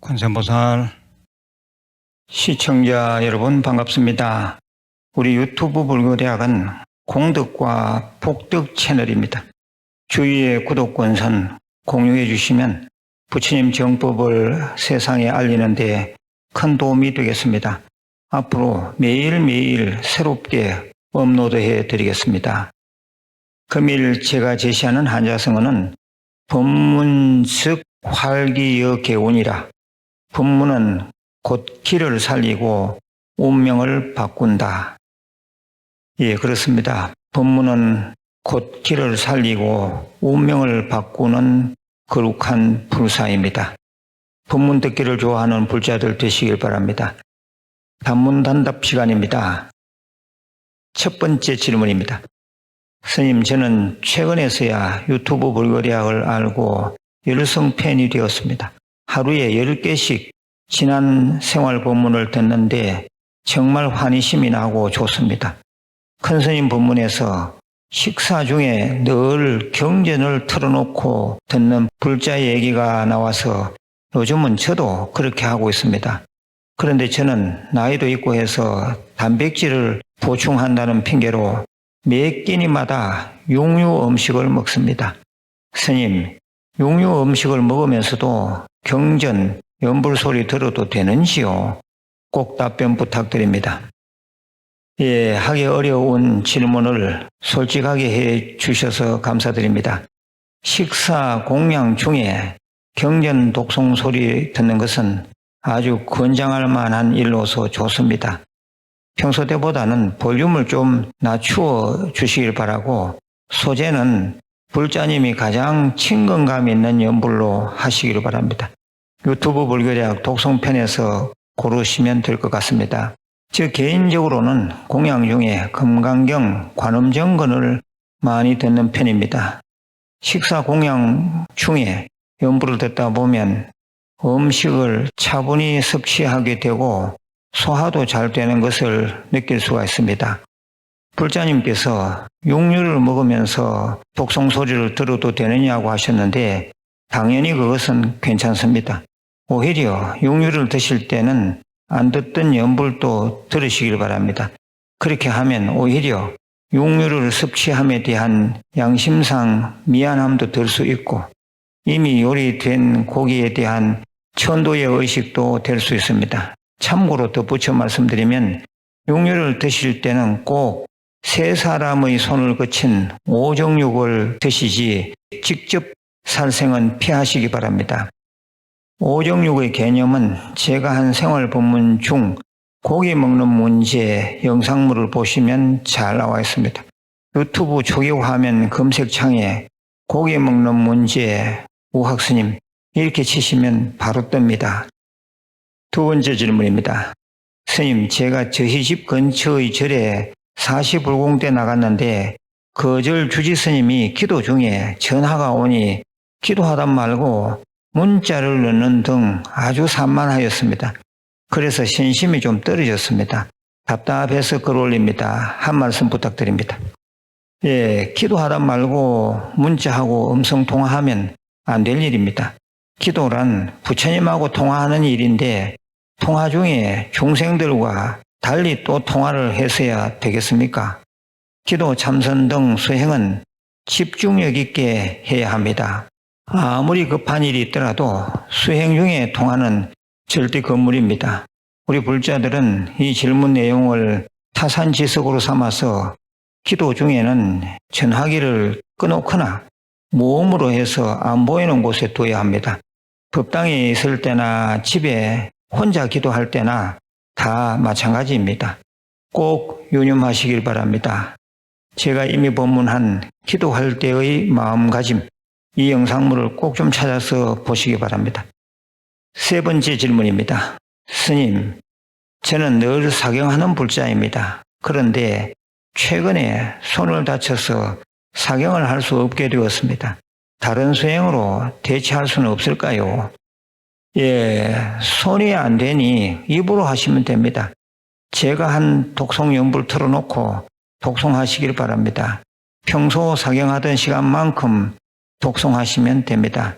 관세음보살 시청자 여러분 반갑습니다. 우리 유튜브 불교대학은 공덕과 복덕 채널입니다. 주위의 구독권선 공유해 주시면 부처님 정법을 세상에 알리는 데 큰 도움이 되겠습니다. 앞으로 매일매일 새롭게 업로드해 드리겠습니다. 금일 제가 제시하는 한자성어는 법문석 활기여 개운이라. 법문은 곧 기를 살리고 운명을 바꾼다. 예, 그렇습니다. 법문은 곧 기를 살리고 운명을 바꾸는 거룩한 불사입니다. 법문 듣기를 좋아하는 불자들 되시길 바랍니다. 단문단답 시간입니다. 첫 번째 질문입니다. 스님, 저는 최근에서야 유튜브 불교대학을 알고 열성 팬이 되었습니다. 하루에 10개씩 지난 생활 법문을 듣는데 정말 환희심이 나고 좋습니다. 큰 스님 법문에서 식사 중에 늘 경전을 틀어놓고 듣는 불자 얘기가 나와서 요즘은 저도 그렇게 하고 있습니다. 그런데 저는 나이도 있고 해서 단백질을 보충한다는 핑계로 매 끼니마다 육류 음식을 먹습니다. 스님, 육류 음식을 먹으면서도 경전, 연불 소리 들어도 되는지요? 꼭 답변 부탁드립니다. 예, 하기 어려운 질문을 솔직하게 해 주셔서 감사드립니다. 식사 공양 중에 경전 독송 소리 듣는 것은 아주 권장할 만한 일로서 좋습니다. 평소 때보다는 볼륨을 좀 낮추어 주시길 바라고 소재는 불자님이 가장 친근감 있는 연불로 하시기를 바랍니다. 유튜브 불교대학 독송편에서 고르시면 될 것 같습니다. 저 개인적으로는 공양 중에 금강경, 관음정건을 많이 듣는 편입니다. 식사 공양 중에 연불을 듣다 보면 음식을 차분히 섭취하게 되고 소화도 잘 되는 것을 느낄 수가 있습니다. 불자님께서 육류를 먹으면서 독송 소리를 들어도 되느냐고 하셨는데 당연히 그것은 괜찮습니다. 오히려 육류를 드실 때는 안 듣던 연불도 들으시길 바랍니다. 그렇게 하면 오히려 육류를 섭취함에 대한 양심상 미안함도 들 수 있고 이미 요리된 고기에 대한 천도의 의식도 될 수 있습니다. 참고로 덧붙여 말씀드리면 육류를 드실 때는 꼭 세 사람의 손을 거친 오정육을 드시지 직접 살생은 피하시기 바랍니다. 오정육의 개념은 제가 한 생활 법문 중 고기 먹는 문제 영상물을 보시면 잘 나와 있습니다. 유튜브 초기 화면 검색창에 고기 먹는 문제 우학스님 이렇게 치시면 바로 뜹니다. 두 번째 질문입니다. 스님, 제가 저희 집 근처의 절에 사시불공 때 나갔는데 그 절 주지 스님이 기도 중에 전화가 오니 기도하다 말고 문자를 넣는 등 아주 산만하였습니다. 그래서 신심이 좀 떨어졌습니다. 답답해서 글 올립니다. 한 말씀 부탁드립니다. 예, 기도하다 말고 문자하고 음성통화하면 안 될 일입니다. 기도란 부처님하고 통화하는 일인데 통화 중에 중생들과 달리 또 통화를 해서야 되겠습니까? 기도, 참선 등 수행은 집중력 있게 해야 합니다. 아무리 급한 일이 있더라도 수행 중에 통화는 절대 금물입니다. 우리 불자들은 이 질문 내용을 타산지석으로 삼아서 기도 중에는 전화기를 꺼놓거나 모음으로 해서 안 보이는 곳에 둬야 합니다. 법당에 있을 때나 집에 혼자 기도할 때나 다 마찬가지입니다. 꼭 유념하시길 바랍니다. 제가 이미 법문한 기도할 때의 마음가짐, 이 영상물을 꼭 좀 찾아서 보시기 바랍니다. 세 번째 질문입니다. 스님, 저는 늘 사경하는 불자입니다. 그런데 최근에 손을 다쳐서 사경을 할 수 없게 되었습니다. 다른 수행으로 대체할 수는 없을까요? 예, 손이 안 되니 입으로 하시면 됩니다. 제가 한 독송 연부를 틀어놓고 독송하시길 바랍니다. 평소 사경하던 시간만큼 독송하시면 됩니다.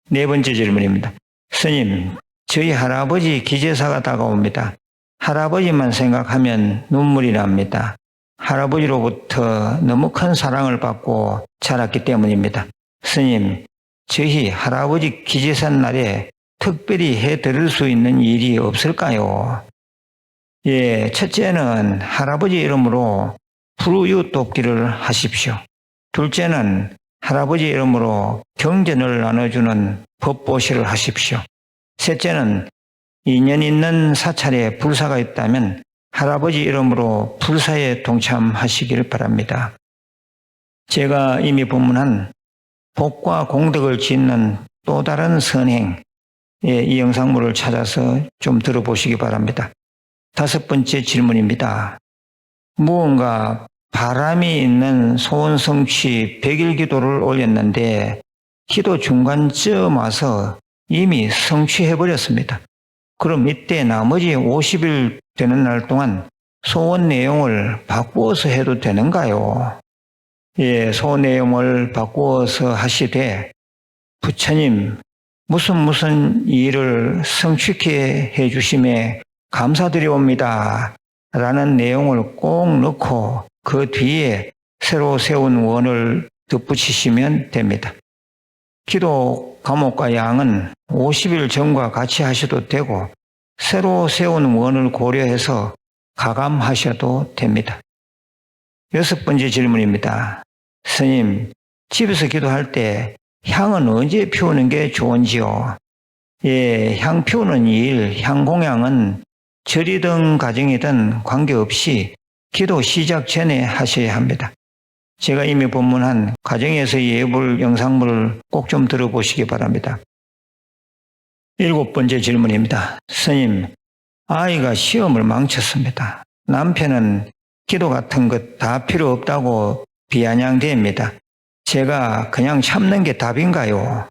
네 번째 질문입니다. 스님, 저희 할아버지 기제사가 다가옵니다. 할아버지만 생각하면 눈물이 납니다. 할아버지로부터 너무 큰 사랑을 받고 자랐기 때문입니다. 스님, 저희 할아버지 기제사 날에 특별히 해드릴 수 있는 일이 없을까요? 예, 첫째는 할아버지 이름으로 불우유 돕기를 하십시오. 둘째는 할아버지 이름으로 경전을 나눠주는 법보시를 하십시오. 셋째는 인연 있는 사찰에 불사가 있다면 할아버지 이름으로 불사에 동참하시길 바랍니다. 제가 이미 법문한 복과 공덕을 짓는 또 다른 선행, 이 영상물을 찾아서 좀 들어보시기 바랍니다. 다섯 번째 질문입니다. 무언가 바람이 있는 소원 성취 100일 기도를 올렸는데 기도 중간쯤 와서 이미 성취해버렸습니다. 그럼 이때 나머지 50일 되는 날 동안 소원 내용을 바꾸어서 해도 되는가요? 예, 소원 내용을 바꾸어서 하시되 부처님 무슨 일을 성취케 해주심에 감사드리옵니다 라는 내용을 꼭 넣고 그 뒤에 새로 세운 원을 덧붙이시면 됩니다. 기도 과목과 양은 50일 전과 같이 하셔도 되고 새로 세운 원을 고려해서 가감하셔도 됩니다. 여섯 번째 질문입니다. 스님, 집에서 기도할 때 향은 언제 피우는 게 좋은지요? 예, 향 피우는 일, 향 공양은 절이든 가정이든 관계없이 기도 시작 전에 하셔야 합니다. 제가 이미 법문한 가정에서 예불 영상물을 꼭 좀 들어보시기 바랍니다. 일곱 번째 질문입니다. 스님, 아이가 시험을 망쳤습니다. 남편은 기도 같은 것 다 필요 없다고 비아냥대입니다. 제가 그냥 참는 게 답인가요?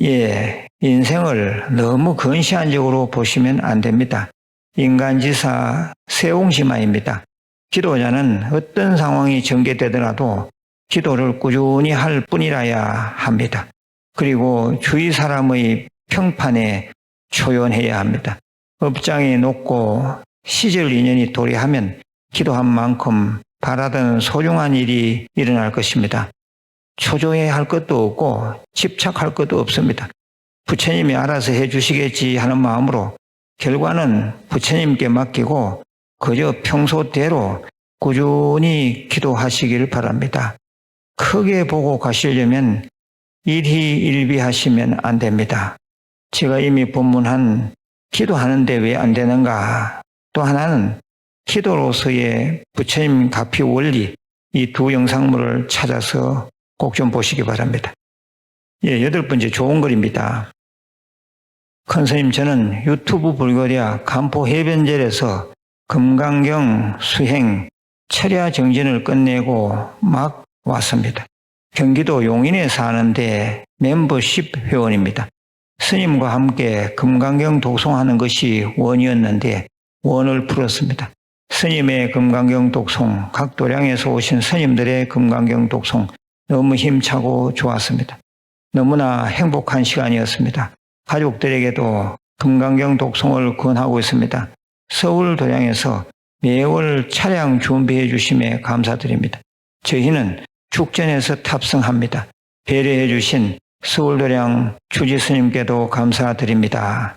예, 인생을 너무 근시안적으로 보시면 안 됩니다. 인간지사 세옹시마입니다. 기도자는 어떤 상황이 전개되더라도 기도를 꾸준히 할 뿐이라야 합니다. 그리고 주위 사람의 평판에 초연해야 합니다. 업장이 높고 시절 인연이 도래하면 기도한 만큼 바라던 소중한 일이 일어날 것입니다. 초조해야 할 것도 없고 집착할 것도 없습니다. 부처님이 알아서 해주시겠지 하는 마음으로 결과는 부처님께 맡기고 그저 평소대로 꾸준히 기도하시길 바랍니다. 크게 보고 가시려면 일희일비하시면 안 됩니다. 제가 이미 법문한 기도하는데 왜 안 되는가? 또 하나는 기도로서의 부처님 가피 원리, 이 두 영상물을 찾아서 꼭 좀 보시기 바랍니다. 예, 여덟 번째 좋은 글입니다. 큰 스님, 저는 유튜브 불교대학 간포 해변절에서 금강경 수행 철야 정진을 끝내고 막 왔습니다. 경기도 용인에 사는데 멤버십 회원입니다. 스님과 함께 금강경 독송하는 것이 원이었는데 원을 풀었습니다. 스님의 금강경 독송, 각 도량에서 오신 스님들의 금강경 독송 너무 힘차고 좋았습니다. 너무나 행복한 시간이었습니다. 가족들에게도 금강경 독송을 권하고 있습니다. 서울 도량에서 매월 차량 준비해 주심에 감사드립니다. 저희는 죽전에서 탑승합니다. 배려해 주신 서울도량 주지스님께도 감사드립니다.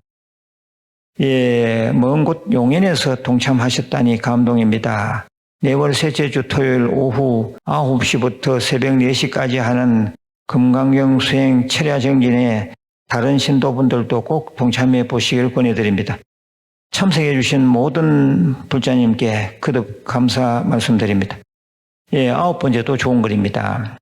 예, 먼 곳 용인에서 동참하셨다니 감동입니다. 매월 셋째 주 토요일 오후 9시부터 새벽 4시까지 하는 금강경 수행 철야 정진에 다른 신도분들도 꼭 동참해 보시길 권해드립니다. 참석해 주신 모든 불자님께 거듭 감사 말씀드립니다. 예, 아홉 번째도 좋은 글입니다.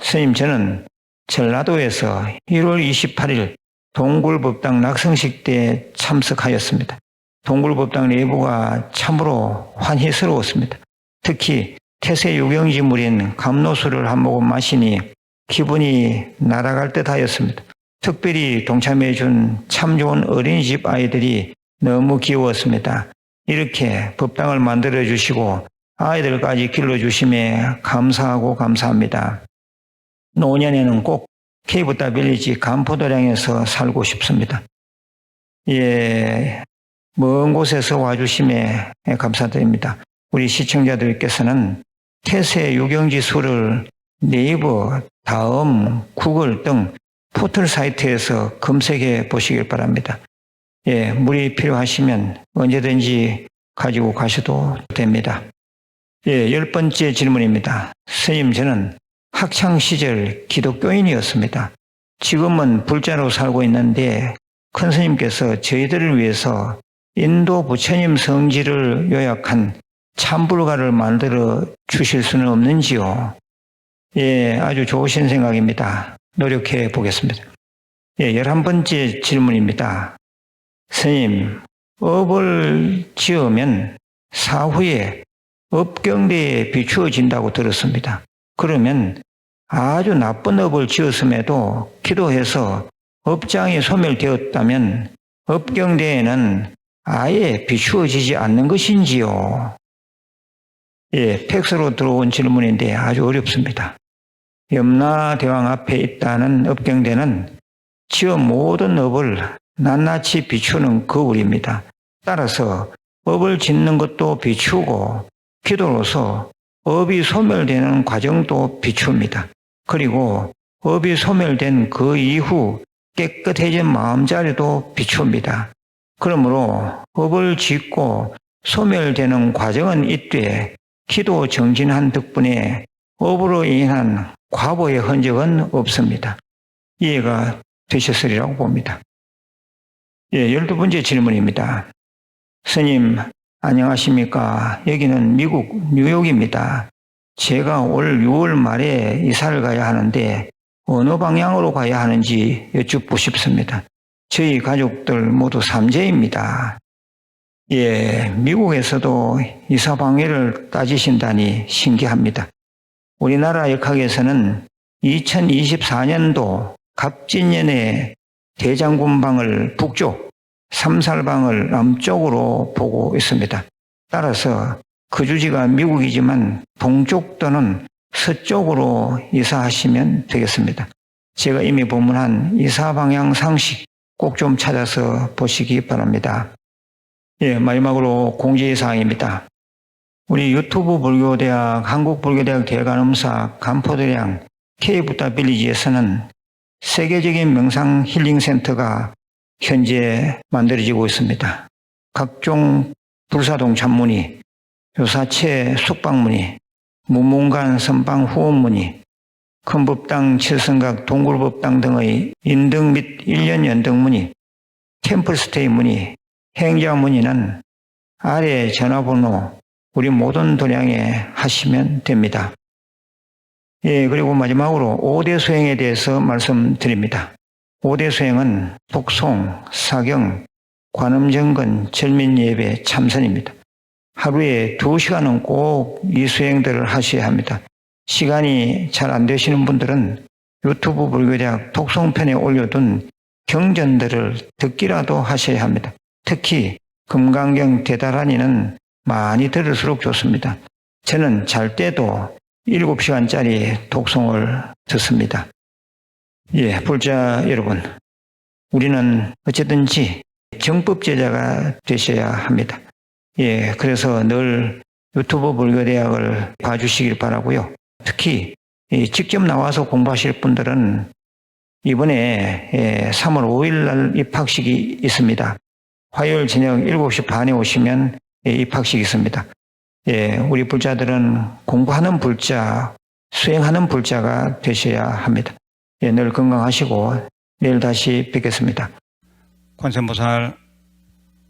스님, 저는 전라도에서 1월 28일 동굴법당 낙성식 때 참석하였습니다. 동굴법당 내부가 참으로 환희스러웠습니다. 특히 태세 유경지물인 감로수를 한 모금 마시니 기분이 날아갈 듯 하였습니다. 특별히 동참해 준 참 좋은 어린이집 아이들이 너무 귀여웠습니다. 이렇게 법당을 만들어 주시고 아이들까지 길러주심에 감사하고 감사합니다. 노년에는 꼭 케이브타 빌리지 간포도량에서 살고 싶습니다. 예, 먼 곳에서 와주심에 감사드립니다. 우리 시청자들께서는 태세 유경지수를 네이버, 다음, 구글 등 포털 사이트에서 검색해 보시길 바랍니다. 예, 물이 필요하시면 언제든지 가지고 가셔도 됩니다. 예, 10번째 질문입니다. 스님, 저는 학창시절 기독교인이었습니다. 지금은 불자로 살고 있는데 큰 스님께서 저희들을 위해서 인도 부처님 성지를 요약한 참불가를 만들어 주실 수는 없는지요? 예, 아주 좋으신 생각입니다. 노력해 보겠습니다. 예, 11번째 질문입니다. 스님, 업을 지으면 사후에 업경대에 비추어진다고 들었습니다. 그러면 아주 나쁜 업을 지었음에도 기도해서 업장이 소멸되었다면 업경대에는 아예 비추어지지 않는 것인지요? 예, 팩스로 들어온 질문인데 아주 어렵습니다. 염라대왕 앞에 있다는 업경대는 지은 모든 업을 낱낱이 비추는 거울입니다. 따라서 업을 짓는 것도 비추고 기도로서 업이 소멸되는 과정도 비춥니다. 그리고 업이 소멸된 그 이후 깨끗해진 마음자리도 비춥니다. 그러므로 업을 짓고 소멸되는 과정은 있되 기도 정진한 덕분에 업으로 인한 과보의 흔적은 없습니다. 이해가 되셨으리라고 봅니다. 예, 12번째 질문입니다. 스님, 안녕하십니까? 여기는 미국 뉴욕입니다. 제가 올 6월 말에 이사를 가야 하는데 어느 방향으로 가야 하는지 여쭙고 싶습니다. 저희 가족들 모두 3제입니다. 예, 미국에서도 이사 방향을 따지신다니 신기합니다. 우리나라 역학에서는 2024년도 갑진년에 대장군방을 북쪽, 삼살방을 남쪽으로 보고 있습니다. 따라서 거주지가 미국이지만 동쪽 또는 서쪽으로 이사하시면 되겠습니다. 제가 이미 본문한 이사 방향 상식 꼭 좀 찾아서 보시기 바랍니다. 예, 마지막으로 공지사항입니다. 우리 유튜브 불교대학, 한국불교대학 대관음사 간포도량 K부타 빌리지에서는 세계적인 명상 힐링센터가 현재 만들어지고 있습니다. 각종 불사동 참문의, 요사체 숙박문의, 무문관 선방 후원문의, 큰법당, 칠성각, 동굴법당 등의 인등 및 1년 연등문의, 템플스테이 문의, 행자 문의는 아래 전화번호 우리 모든 도량에 하시면 됩니다. 예, 그리고 마지막으로 5대 수행에 대해서 말씀드립니다. 5대 수행은 독송, 사경, 관음정건, 절민예배, 참선입니다. 하루에 2시간은 꼭 이 수행들을 하셔야 합니다. 시간이 잘 안 되시는 분들은 유튜브 불교대학 독송편에 올려둔 경전들을 듣기라도 하셔야 합니다. 특히 금강경 대다란이는 많이 들을수록 좋습니다. 저는 잘 때도 7시간짜리 독송을 듣습니다. 예, 불자 여러분, 우리는 어쨌든지 정법제자가 되셔야 합니다. 예, 그래서 늘 유튜브 불교대학을 봐주시길 바라고요. 특히 직접 나와서 공부하실 분들은 이번에 3월 5일 날 입학식이 있습니다. 화요일 저녁 7시 반에 오시면 입학식이 있습니다. 예, 우리 불자들은 공부하는 불자, 수행하는 불자가 되셔야 합니다. 예, 늘 건강하시고 내일 다시 뵙겠습니다. 관세음보살